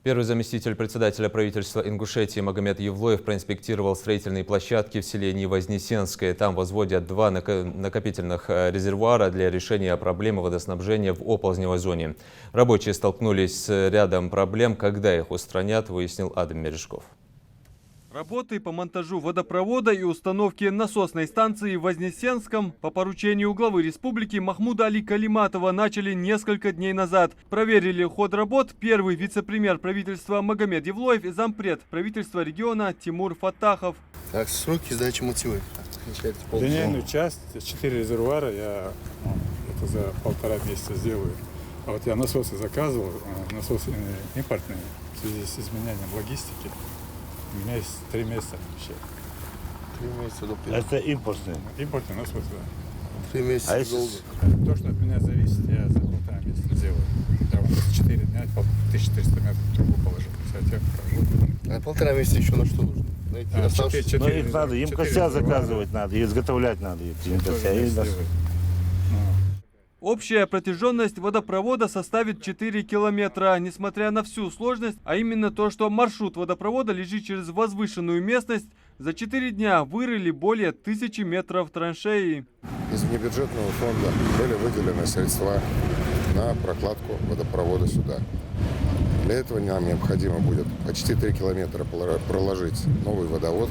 Первый заместитель председателя правительства Ингушетии Магомед Евлоев проинспектировал строительные площадки в селении Вознесенское. Там возводят два накопительных резервуара для решения проблемы водоснабжения в оползневой зоне. Рабочие столкнулись с рядом проблем. Когда их устранят, выяснил Адам Мережков. Работы по монтажу водопровода и установке насосной станции в Вознесенском по поручению главы республики Махмуда Али Калиматова начали несколько дней назад. Проверили ход работ первый вице-премьер правительства Магомед Евлоев и зампред правительства региона Тимур Фаттахов. Так, сроки сдачи мотивы. Линейную часть, 4 резервуара я это за 1,5 месяца сделаю. А вот я насосы заказывал, насосы импортные в связи с изменением логистики. У меня есть 3 месяца вообще. 3 месяца до плена. Это импортный? Импортный насос, да. 3 месяца долго. То, что от меня зависит, я за 1,5 месяца сделаю. Я вам за 4 дня по 1300 метров трубу положу. А 1,5 месяца еще на что нужно? Но их надо, им костя заказывать надо, и изготовлять надо. Общая протяженность водопровода составит 4 километра. Несмотря на всю сложность, а именно то, что маршрут водопровода лежит через возвышенную местность, за 4 дня вырыли более 1000 метров траншеи. Из внебюджетного фонда были выделены средства на прокладку водопровода сюда. Для этого нам необходимо будет почти 3 километра проложить новый водовод.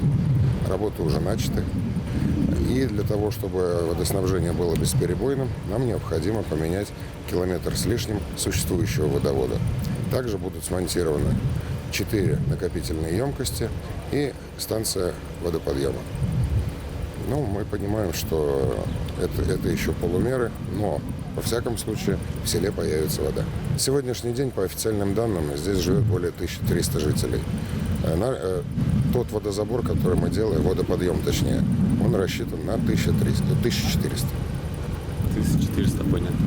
Работы уже начаты. И для того, чтобы водоснабжение было бесперебойным, нам необходимо поменять километр с лишним существующего водовода. Также будут смонтированы 4 накопительные емкости и станция водоподъема. Ну, мы понимаем, что это еще полумеры, но во всяком случае в селе появится вода. На сегодняшний день, по официальным данным, здесь живет более 1300 жителей. Тот водозабор, который мы делаем, водоподъем точнее, он рассчитан на 1400. 1400, понятно.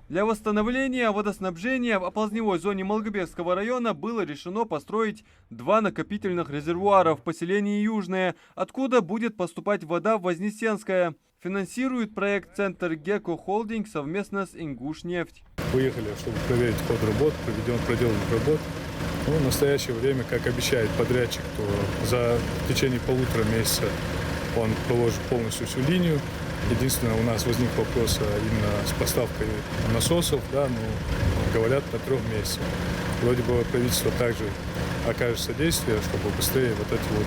Для восстановления водоснабжения в оползневой зоне Малгобекского района было решено построить 2 накопительных резервуара в поселении Южное, откуда будет поступать вода в Вознесенское. Финансирует проект Центр Геко Холдинг совместно с Ингушнефть. Выехали, чтобы проверить ход работ, проделанных работ. Ну, в настоящее время, как обещает подрядчик, то в течение 1,5 месяца он положит полностью всю линию. Единственное, у нас возник вопрос именно с поставкой насосов, да, но говорят на 3 месяцах. Вроде бы правительство также окажет содействие, чтобы быстрее вот эти вот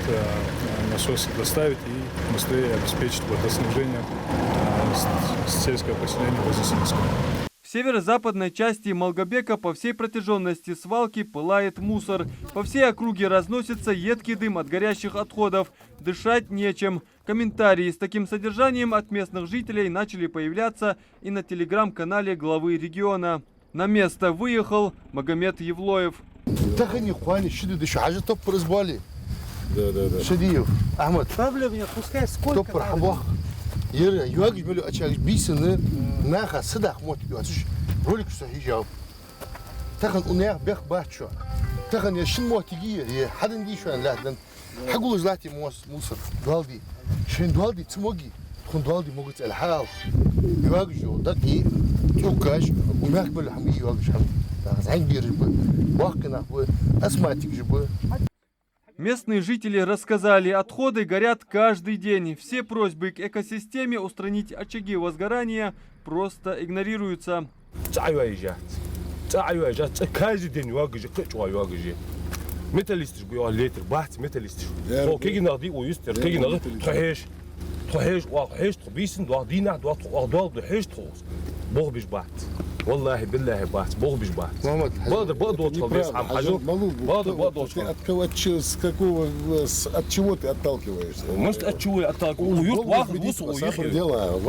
насосы доставить и быстрее обеспечить водоснабжение сельского поселения Вознесенского. В северо-западной части Малгобека по всей протяженности свалки пылает мусор. По всей округе разносится едкий дым от горящих отходов. Дышать нечем. Комментарии с таким содержанием от местных жителей начали появляться и на телеграм-канале главы региона. На место выехал Магомед Евлоев. Да. Шадиев. Ахмад. Проблем пускай сколько Yere yuvarlak böyle açar birisini naha sıdak mot yuvarlak rolik sahijab. Takan unayak bek bahço. Takan ya şin motigi ya hadin di şu an lahdan. Hagulu zlati musar daldi. Şin daldi tmogi. Kun daldi mogut el hal. Yuvarlak jo daki tukaj unayak böyle hamgi yuvarlak ham. Zangir bu. Bakına bu asmatik bu. Местные жители рассказали, отходы горят каждый день. Все просьбы к экосистеме устранить очаги возгорания просто игнорируются. والله بالله بات بوغ بيش بات بقدر اوصل عم حجر بقدر اوصل от чего ты отталкиваешься? Может от чего я отталкиваюсь? واحد وصل ويخرج يلا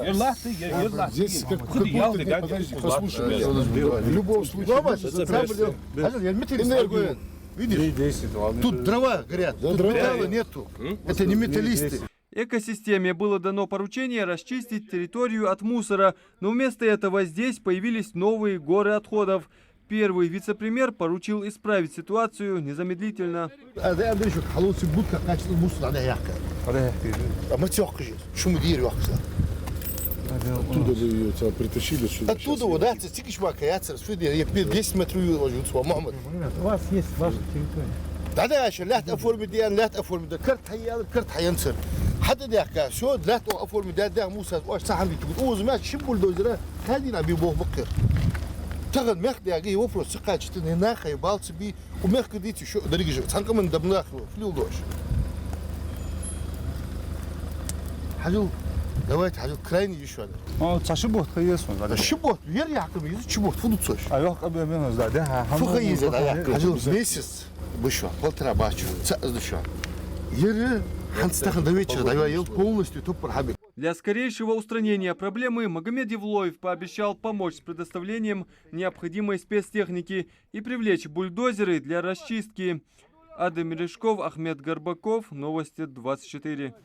يلا Здесь послушай, в любом случае энергию. Видишь? Тут дрова горят, тут металла нету. Это не металлисты. Экосистеме было дано поручение расчистить территорию от мусора, но вместо этого здесь появились новые горы отходов. Первый вице-премьер поручил исправить ситуацию незамедлительно. Оттуда вы ее притащили сюда? Оттуда, вот, да, это тикиш макаяцер, я 10 метров уложил, Мухаммад. У вас есть ваша территория. Да, еще лят оформить, лят оформить, карт хаянцер. حد ده شو لا تقفوا المداد ده موسى واش صح عم بتقول زمان شبوا الدوزرة هذه نبي بوه بكر تغن مخد يا جي وفرو سقاش تنهنا خي بالس بي ومخد ديتي شو دريجة تنقل من دبناخ فلو دوش حلو دوات حلو كرايني شو هذا تشبهت خيسون. شبوت يرجع كم يزيد شبوت فلو تسوش أيوة قبل منه زاد. فوق يزيد حلو ميسس بشوا قلت باشو تسأل شو يرى هنستخدم до вечера, да я полностью тупо хабик. Для скорейшего устранения проблемы Магомед Евлоев пообещал помочь с предоставлением необходимой спецтехники и привлечь бульдозеры для расчистки. Адам Мережков, Ахмед Горбаков, Новости 24.